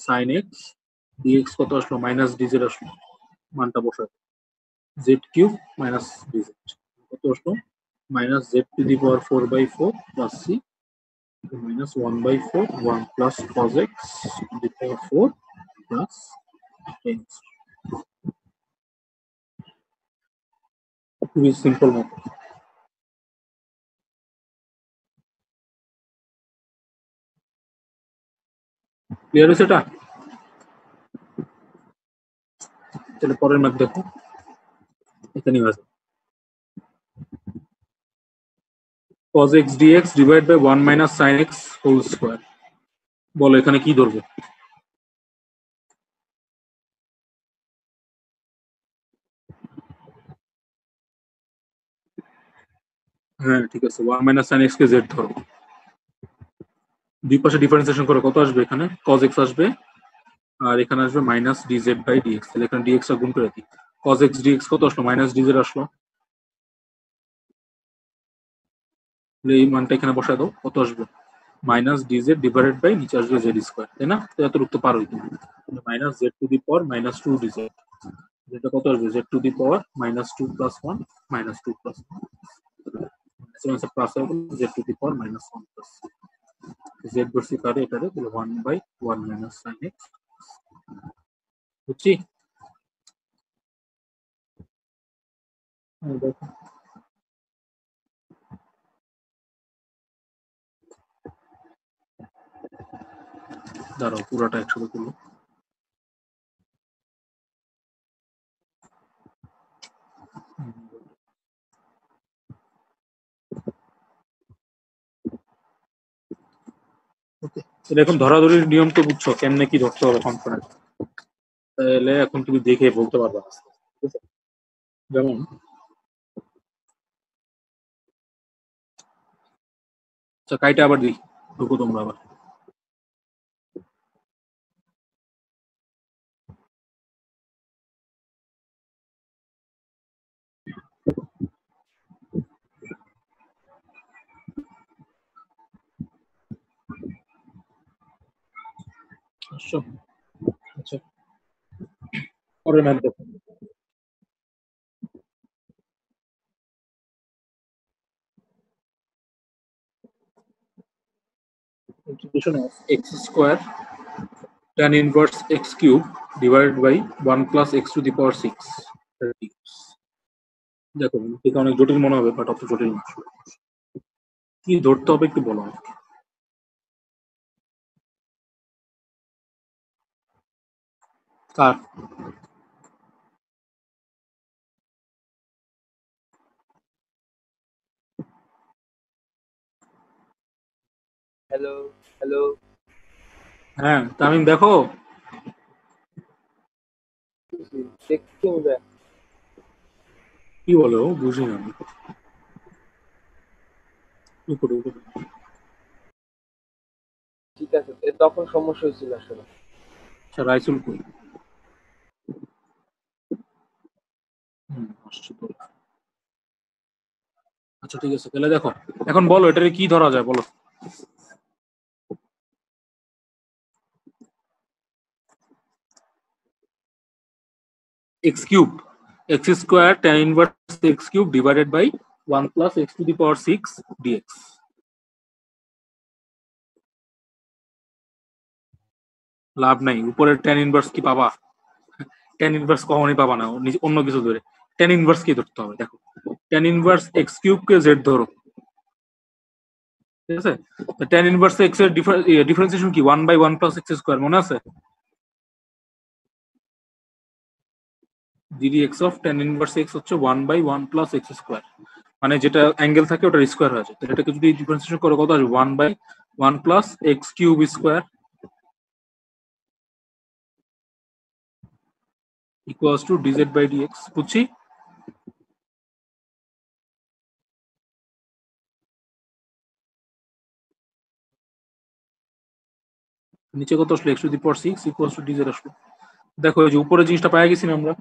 sin x dx কত আসলো? মাইনাস dz আসলো, মানটা বসায় z কিউব মাইনাস dz কত আসলো? Minus z two the power 4/4 plus c minus 1/4 1 plus cos x to the power 4 plus x। খুবই সিম্পল মত। ক্লিয়ার হয়েছে এটা? তাহলে পরের ম্যাথ দেখো, এখানেই আছে cos x dx divided by 1 minus sin x whole square। বলো এখানে কি ধরবো? হ্যাঁ ঠিক আছে, 1 মাইনাস সাইন এক্স কে জেড ধরো। দুই পাশে ডিফারেন্সিয়েশন করে কত আসবে? এখানে cos x আসবে, আর এখানে আসবে মাইনাস ডিজেড বাই ডিএক্স। তাহলে এখানে ডিএক্স টা গুণ করে দিই। cos x dx কত আসলো? মাইনাস ডিজেড আসলো। তাহলে এই মানটা এখানে বসায় দাও, কত আসবে? মাইনাস ডিজেড ডিভাইডেড বাই নিচে আসবে জেড স্কোয়ার, তাই না? তো এতটুকু তো পারোই তুমি। Minus z to the power minus two dz, যেটা কত আসবে? Z to the power minus two plus one minus two plus plus z to the power minus one plus z বসি পারে এটারে, তাহলে one by one minus sine x. বুঝছি? দেখো দাঁড়াও, পুরোটা একসাথে করলো। এখন ধরাধরির নিয়ম তো বুঝছো, কেমনে কি ধরতে হবে কনফারেন্স। তাহলে এখন তুমি দেখে বলতে পারবা। ঠিক আছে? যেমন আচ্ছা, কাইটা আবার দিই, ঢুকো তোমরা আবার। আসছো? আচ্ছা, পরের ম্যাথ দেখো। Integration of x square tan inverse x cube divided by 1 plus x to the power 6. দেখো এটা অনেক জটিল মনে হবে, বাট অত জটিল না। কি ধরতে হবে একটু বলো আমাকে। কার? Hello hello. হ্যাঁ তামিম দেখো। দেখছি ভাই। কি বলো বুঝি না আমি। উপরে উপরে। ঠিক আছে, তখন সমস্যা হয়েছিল আসলে। আচ্ছা রাইসুল কই? আসছে তো। আচ্ছা ঠিক আছে, তাহলে দেখো এখন বলো এটারে কি ধরা যায় বলো। x cube x square tan inverse x cube divided by 1 plus x to the power 6 dx। লাভ নাই, উপরের tan ইনভার্স কি পাবা? tan ইনভার্স কখনোই পাবা না, অন্য কিছু ধরে। tan ইনভার্স কি ধরতে হবে দেখো। tan ইনভার্স x কিউব কে z ধরো। ঠিক আছে? তো tan ইনভার্স x এর ডিফারেন্সিয়েশন কি? 1 বাই 1 প্লাস x স্কয়ার, মনে আছে? ddx of tan inverse x হচ্ছে 1 বাই 1 প্লাস x স্কয়ার, মানে যেটা অ্যাঙ্গেল থাকে ওটার স্কয়ার হয়ে যায়। তাহলে এটাকে যদি ডিফারেন্সিয়েশন করো কত আসবে? 1 by 1 plus x cube square equals to dz by dx। বুঝছি? নিচে কত আসলো? x to the power 6 equals to dz আসলো। দেখো এই যে উপরে জিনিসটা পাই গেছি না আমরা।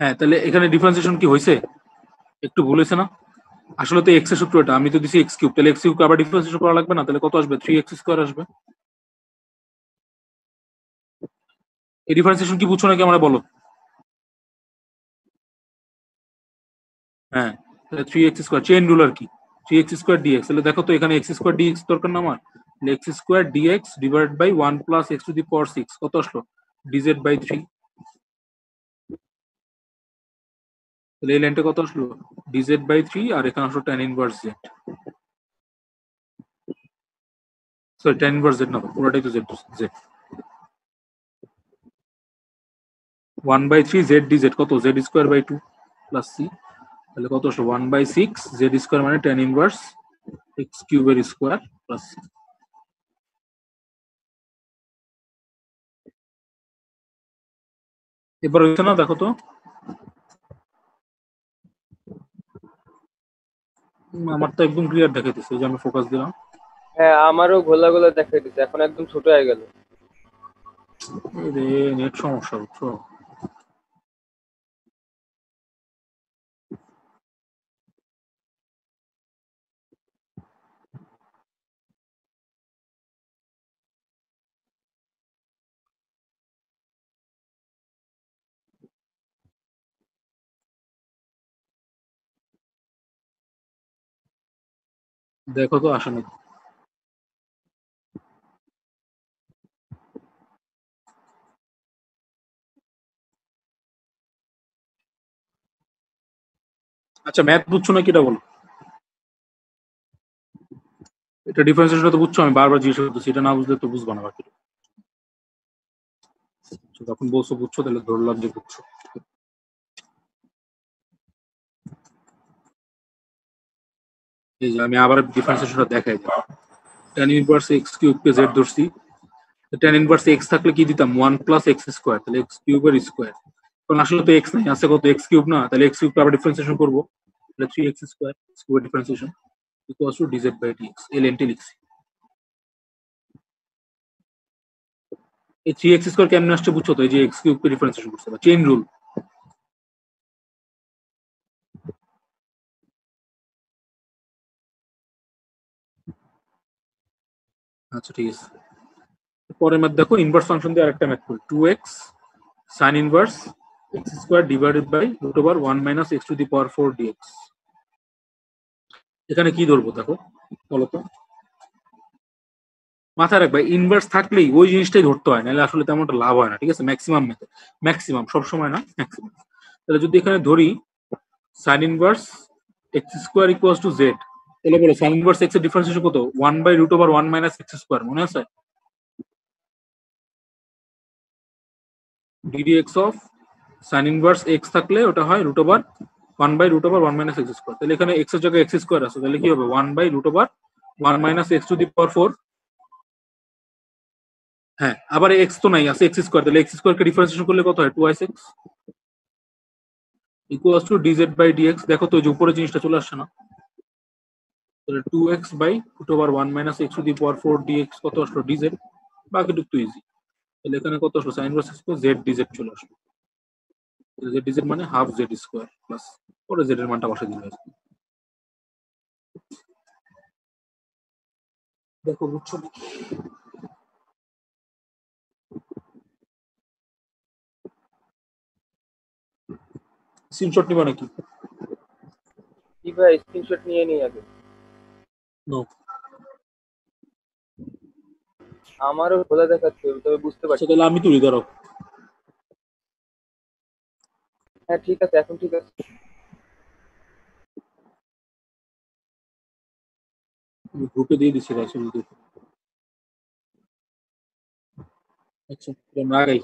হ্যাঁ, তাহলে এখানে ডিফারেন্সিয়েশন কি হয়েছে? একটু ভুল হয়েছে না? আসলে তো এক্স এর সূত্র এটা, আমি তো দিছি এক্স কিউব, তাহলে এক্স কিউব আবার ডিফারেন্সিয়েশন করা লাগবে না? তাহলে কত আসবে? 3x স্কয়ার আসবে। এই ডিফারেন্সিয়েশন কি বুঝছো নাকি আমরা বলো? হ্যাঁ, তাহলে 3x স্কয়ার চেইন রুল আর কি। 3x স্কয়ার ডিএক্স, তাহলে দেখো তো এখানে x স্কয়ার ডিএক্স দরকার না আমার? x square d x divide by 1 plus x to the power 6 কত আসলো? dz by 3। তাহলে এই লাইনটা কত আসলো? dz বাই 3, আর এখানে আসলো tan inverse z। Sorry tan inverse z না, পুরোটাই তো z z। 1 by 3 z dz কত? z square by 2 plus c। তাহলে কত আসলো? 1 বাই 6 z স্কয়ার মানে tan ইনভার্স এক্স কিউবের স্কোয়ার প্লাস এবার হচ্ছে না, দেখো তো আমার তো একদম ক্লিয়ার দেখাইতেছে, যে আমি ফোকাস দিলাম। হ্যাঁ, আমারও ঘোলা ঘোলা দেখাই দিচ্ছে, এখন একদম ছোট হয়ে গেল। রে নেট সমস্যা, বুঝছো? দেখো তো আসে নাকি। আচ্ছা ম্যাথ বুঝছো না, কিটা বলো? এটা ডিফারেন্সিয়েশন তো বুঝছো, আমি বারবার জিজ্ঞেস করতেছি, এটা না বুঝলে তো বুঝবা না বাকি। যখন বলছো বুঝছো, তাহলে ধরলাম যে বুঝছো। এই যে আমি আবার ডিফারেন্সিয়েশনটা দেখাই দিই। tan ইনভার্স এক্স কিউব কে জেড ধরছি, tan ইনভার্স এক্স থাকলে কি দিতাম, 1 প্লাস এক্স স্কোয়ার, তাহলে এক্স কিউবের স্কোয়ার। কারণ আসলে তো এক্স নাই, আছে কত, এক্স কিউব না, তাহলে এক্স কিউবকে আবার ডিফারেন্সিয়েশন করবো, তাহলে 3x স্কোয়ার, এক্স কিউবের differentiation equals to dz by dx, এলএনটি লিখছি। এই 3x স্কোয়ার কেমনে আসছে বুঝছো তো, এই যে এক্স কিউবকে ডিফারেন্সিয়েশন করছে, বা চেইন রুল। আচ্ছা ঠিক আছে, পরের ম্যাথ দেখো, ইনভার্স ফাংশন দিয়ে আরেকটা ম্যাথ করি। 2x sin inverse x square divided by root over 1 minus x to the power 4 dx। এখানে কি ধরবো দেখো, বলো তো। মাথায় রাখবা, ইনভার্স থাকলেই ওই জিনিসটাই ধরতে হয়, নাহলে আসলে তেমন একটা লাভ হয় না, ঠিক আছে? ম্যাক্সিমাম মেথড, ম্যাক্সিমাম সবসময় না, ম্যাক্সিমাম। তাহলে যদি এখানে ধরি sin inverse x square equals to z, তাহলে বলো sin ইনভার্স x এর ডিফারেন্সিয়েশন কত, 1 by root over 1 minus x square, মনে আছে? ddx of sin inverse x থাকলে ওটা হয় root over 1 by root over 1 minus x square. তাহলে এখানে x এর জায়গায় x স্কোয়ার আছে, তাহলে কি হবে, 1 by root over 1 minus x to the power 4। হ্যাঁ, আবার x তো নাই, আছে x স্কোয়ার, তাহলে x স্কোয়ার কে ডিফারেন্সিয়েশন করলে কত হয়, 2x equals to dz by dx। দেখো তো, ওই যে উপরে জিনিসটা চলে আসছে না, তাহলে 2x by root over 1 minus x to the power 4 dx কত আসলো, dz। বাকিটুকু তো ইজি। তাহলে এখানে কত আসলো, sin inverse square z dz চলে আসলো। z dz মানে হাফ z স্কোয়ার প্লাস, পরে z এর মানটা বসে দিলে। দেখো বুঝছো, স্ক্রিনশট নিবা নাকি? কি ভাই, স্ক্রিনশট নিয়ে নিই আগে। নো। আমারও ঘোলা দেখাচ্ছে, তবে বুঝতে আচ্ছা পারছি। তাহলে আমি তুলি, দাঁড়াও। হ্যাঁ ঠিক আছে, এখন ঠিক আছে। আমি গ্রুপে দিয়ে দিচ্ছি আসলে দেখো। আচ্ছা আমরা আগাই।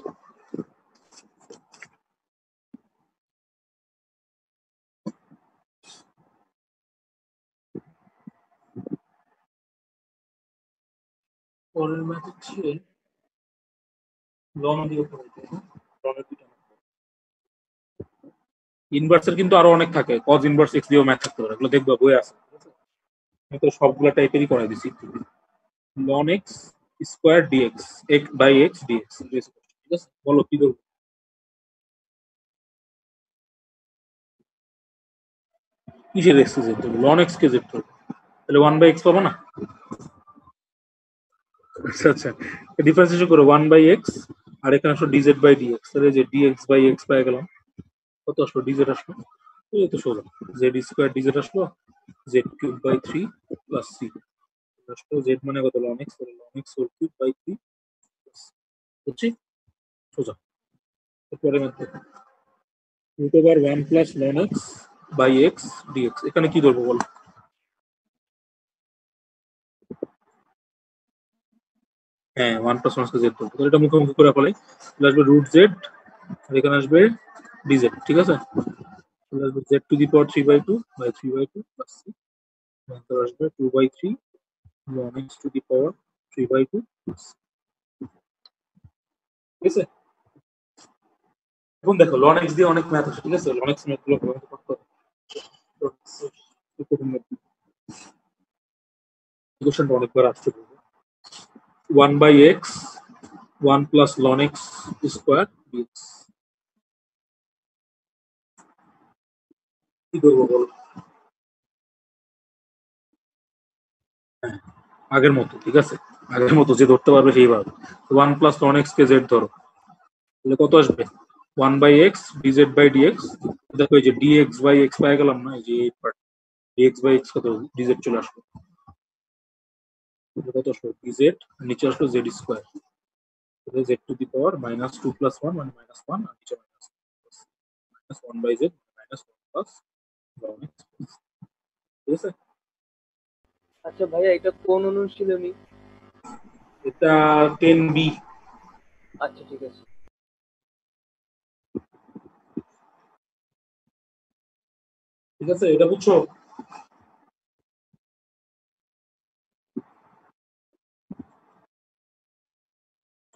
পরের ম্যাচ হচ্ছে লন দিয়ে পড়াইতে, লনের দুইটা ইনভার্সের কিন্তু আরো অনেক থাকে, কজ ইনভার্স এক্স দিয়েও ম্যাথ থাকতে পারে, এগুলো দেখবা বই আছে। আমি তো সবগুলো টাইপেরই করাই দিছি। Ln x square dx, x by x dx, ঠিক আছে? বলো কি করবো। কিসের এক্স কে জেড ধরবো, লন এক্স কে জেড ধরবো, তাহলে 1 বাই এক্স পাবো না? আচ্ছা আচ্ছা, ডিফারেন্সিয়েশন করো 1 বাই এক্স, আর এখানে আসলো ডিজেড বাই ডিএক্স, তাহলে যে ডিএক্স বাই এক্স পাই গেলাম, কত আসলো, ডিজেড আসলো। এই তো সোজা, জেড স্কোয়ার ডিজেড আসলো, z cube by 3 plus c আসলো, জেড মানে কত, লন এক্স, তাহলে ln x whole cube by 3 বুঝছি, সোজা। এরপরে root over 1 plus ln x by x dx, এখানে কি ধরবো বলো। হ্যাঁ 1 প্লাস 1 জেড ধরবো, তাহলে এটা মুখোমুখি করে ফেলাই, তাহলে আসবে রুট জেড, আর এখানে আসবে ডিজেড, ঠিক আছে? তাহলে আসবে z to the power 3/2 by 3/2 plus c, answer আসবে 2/3 ln x to the power 3/2। ঠিক আছে, এখন দেখো ln x দিয়ে অনেক ম্যাথ আছে, ঠিক আছে, ln x ম্যাথ গুলো ব্যবহার করতে হবে। ইকুয়েশনটা অনেকবার আসছে 1/x 1 plus ln x square dx। কি করবো বলো? হ্যাঁ, আগের মতো, ঠিক আছে, আগের মতো যে ধরতে পারবে সেই পারবে। 1 প্লাস ln x কে z ধরো, তাহলে কত আসবে? 1/x dz by dx। দেখো এই যে dx বাই x পাই গেলাম না, এই যে এই পার্ট dx বাই x কত, dz চলে আসবে, কত আসবে dz, নিচে আসবে z স্কয়ার, তাহলে z two the power -2 plus 1 মানে -1, আর নিচে -1/z -1 প্লাস ln x। ঠিক আছে, আচ্ছা ভাইয়া, এটা কোন অনুশীলনী? এটা 10b। আচ্ছা ঠিক আছে। ঠিক আছে, এটা বুঝছো?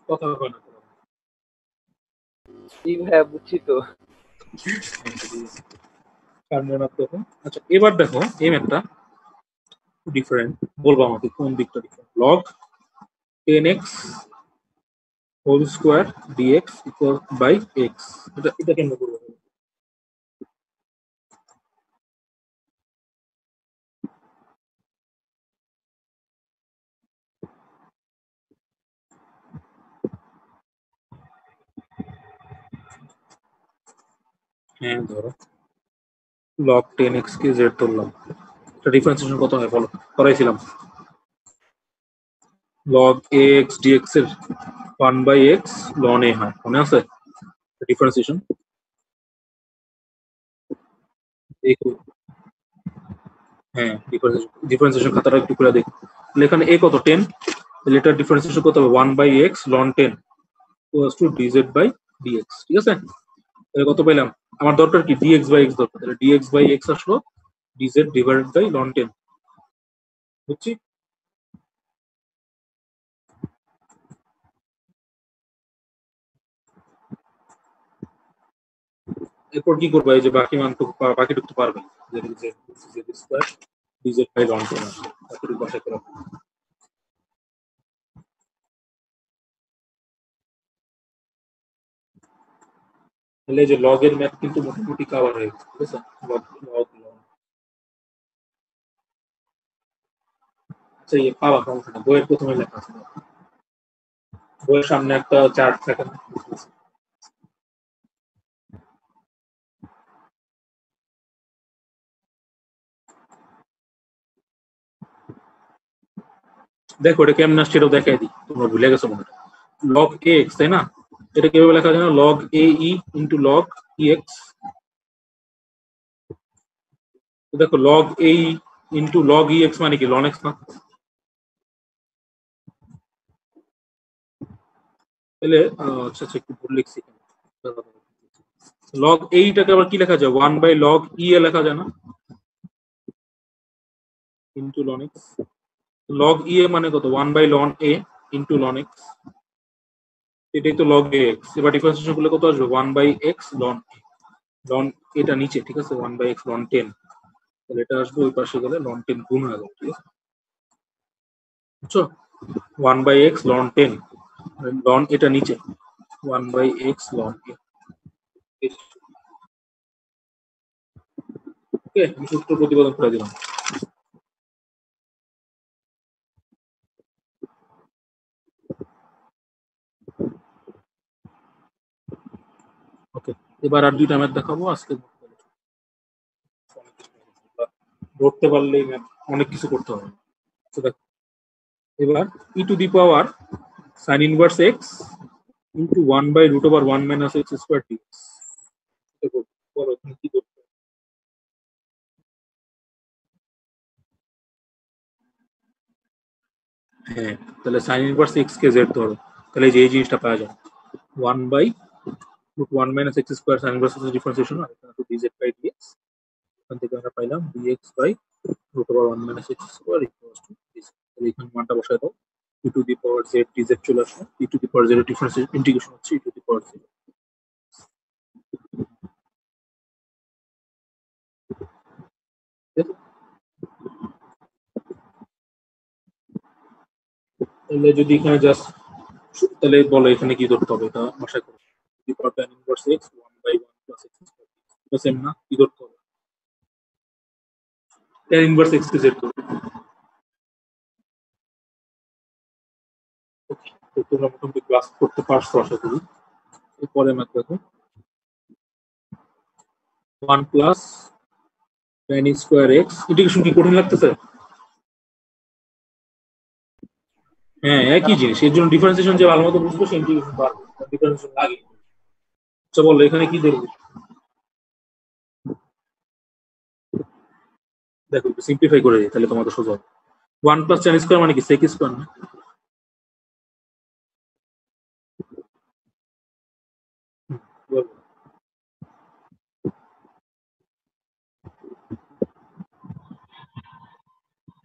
কথা হয় না। জি ভাইয়া, বুঝছি তো। দেখো, আচ্ছা এবার দেখো এই ম্যাথটা ডিফারেন্ট, বলবো আমাকে কোন দিকটা different. log 10x whole square dx equal by x, এটা কেমন করবো? হ্যাঁ ধরো log 10x কে z ধরলাম, এটা ডিফারেন্সিয়েশন কত হয় বলো, করাইছিলাম। log ax dx এর 1/x ln a হয়, মনে আছে ডিফারেন্সিয়েশন? হ্যাঁ, ডিফারেন্সিয়েশন খাতাটা একটু করে দেখো, তাহলে এখানে a কত 10, তাহলে এটার ডিফারেন্সিয়েশন কত হবে 1/x ln 10 equals to dz by dx। ঠিক আছে, তাহলে কত পেলাম? আমার দরকার কি dx বাই x দরকার, তাহলে dx বাই x আসলো dz ডিভাইডেড বাই ln 10। বুঝছি? এরপর কি করবো, এই যে বাকি মান তো বাকিটুকু তো পারবে, z square dz by ln 10 আসবে, বাকিটুকু বাসায় করে। তাহলে এই যে লগ এর ম্যাথ কিন্তু মোটামুটি কভার হয়ে গেছে, ঠিক আছে, লগ লগ লগ। আচ্ছা এই পাওয়া সমস্যা না, বইয়ের প্রথমে লেখা আছে, বইয়ের সামনে একটা চার্ট থাকে না? দেখো এটা কেমন আসছে এটাও দেখাই দিই, তোমরা ভুলে গেছো মনে হয়। লগ এ এক্স, তাই না? এটা কিভাবে লেখা যায়? লগ এ ই ইন্টু লগ ই এক্স। দেখো লগ এ ই ইন্টু লগ ই এক্স মানে কি লন এক্স না? তাহলে আচ্ছা আচ্ছা একটু ভুল লিখছি, লগ এইটাকে আবার কি লেখা যায়? 1/log ই এ লেখা যায় না, ইন্টু লন এক্স। লগ ই এ মানে কত? 1/ln এ ইন্টু লন এক্স, এটাই তো লগ এ এক্স। এবার ডিফারেন্সিয়েশন করলে কত আসবে? 1/x ln a, লন এটা নিচে, ঠিক আছে, 1/x ln 10, তাহলে এটা আসবে ওই পাশে গেলে ln 10 গুণ হয়ে যাবে, ঠিক আছে, বুঝছো? 1/x ln 10, ln এটা নিচে 1/x ln a। ওকে, আমি সূত্র প্রতিপাদন করে দিলাম। ওকে, এবার আর দুইটা ম্যাথ দেখাবো আজকে, ধরতে পারলেই ম্যাথ অনেক কিছু করতে হবে। তো দেখো এবার e to the power sin inverse x into 1/√1 minus x square d x. বলো তুমি কি করবে? হ্যাঁ, তাহলে sin ইনভার্স এক্স কে জেড ধরো, তাহলে এই যে এই জিনিসটা পাওয়া যায় 1/√1 minus x square sin inverse x differentiation, আর এখানে তো dz বাই dx, এখান থেকে আমরা পাইলাম dx by root over 1 minus x square equals to this. তাহলে এখানে মানটা বসায় দাও e to the power z dz চলে আসলো e to the power z এর ডিফারেন্স ইন্টিগ্রেশন হচ্ছে e to the power z তাহলে যদি এখানে জাস্ট তাহলে বলো এখানে কি ধরতে হবে এটা আশা করি the power tan inverse x 1 by 1 plus x square এটা সেম না কি ধরতে হবে tan inverse x কে z ধরতে তো তোমরা মোটামুটি ক্লাস করতে পারছো আশা করি এরপরে ম্যাথ দেখো 1 plus tan square x integration কি কঠিন লাগতেছে হ্যাঁ একই জিনিস এর জন্য ডিফারেন্সিয়েশন যে ভালোমতো বুঝবো সেই ইন্টিগ্রেশন পারবে ডিফারেন্সিয়েশন লাগে আচ্ছা বলো এখানে কি ধরবো দেখো একটু সিম্পলিফাই করে দিই তাহলে তোমাদের সোজা 1 plus tan square মানে কি sec square না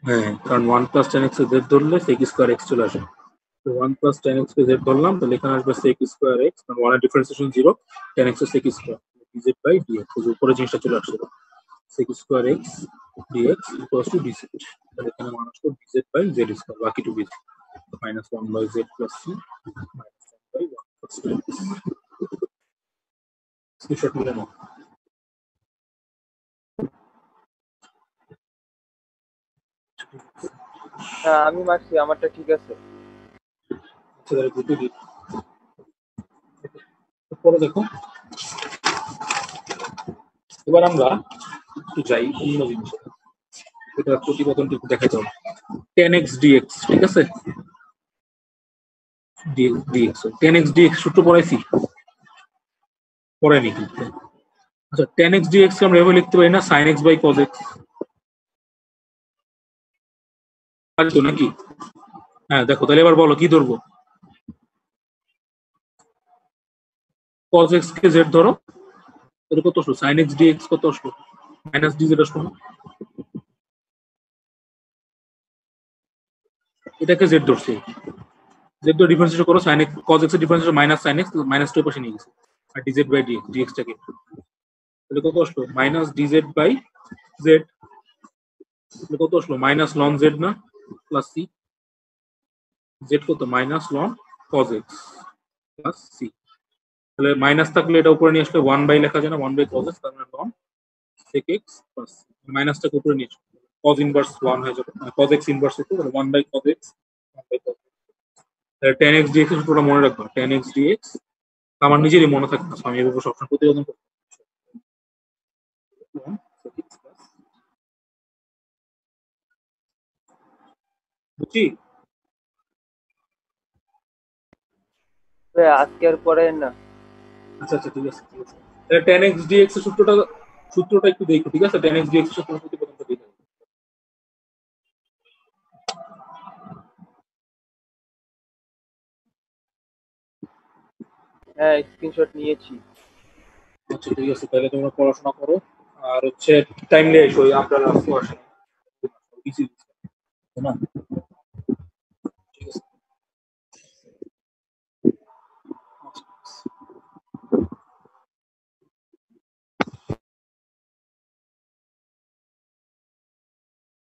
হ্যাঁ কারণ 1 plus tan x কে z ধরলে sec square x চলে আসে তো 1 plus tan x কে z ধরলাম তাহলে এখানে আসবে sec square x কারণ 1 এর ডিফারেন্সিয়েশন 0 tan x এর sec square dz by dx তো উপরে জিনিসটা চলে আসছে sec square x dx equals to dz তাহলে এখানে মান আসবে dz by z square বাকি two dz minus 1 by z plus c minus 1 by 1 plus tan x screenshot নিলে নাও হ্যাঁ আমি মারছি, আমারটা ঠিক আছে। আচ্ছা তাহলে দুটো দিই পরে দেখো এবার আমরা একটু যাই অন্য জিনিসে এটা প্রতিপাদনটা একটু দেখাতে হবে tan x dx ঠিক আছে dx tan x dx সূত্র পড়াইছি পড়াইনি কিন্তু আচ্ছা tan x dx কে আমরা এভাবে লিখতে পারি না sin x by cos x পারি তো নাকি হ্যাঁ দেখো তাহলে এবার বলো কি ধরবো cos x কে z ধরো এটা কত আসলো sin x dx কত আসলো মাইনাস dz আসলো না এটাকে z ধরছি z তো ডিফারেন্সিয়েট করো sin x cos x এর differentiate minus sin x minus 2 এর পাশে নিয়ে গেছে আর dz by dx টাকে তাহলে কত আসলো মাইনাস dz by z তাহলে কত আসলো মাইনাস ln z না প্লাস c z কত minus ln cos x plus c তাহলে মাইনাস থাকলে এটা উপরে নিয়ে আসলে 1 বাই লেখা যায় না 1 বাই cos x তার মানে ln sec x প্লাস মাইনাসটাকে উপরে নিয়ে আসলে cos ইনভার্স 1 হয়ে যাবে cos x ইনভার্স হতো তাহলে 1 by cos x 1 by cos তাহলে tan x dx সূত্রটা মনে রাখবা tan x dx আমার নিজেরই মনে থাকে না আমি এর উপর সবসময় প্রতিপাদন করব বুঝছি আজকে আর পরে না। আচ্ছা আচ্ছা ঠিক আছে তাহলে tan x dx এর সূত্রটা একটু দেখো ঠিক আছে tan x dx এর সূত্র প্রতিপাদনটা দেখো হ্যাঁ স্ক্রিনশট নিয়েছি। আচ্ছা ঠিক আছে তাহলে তোমরা পড়াশোনা করো আর হচ্ছে টাইমলি এসো আমরা রাস্তা আসে না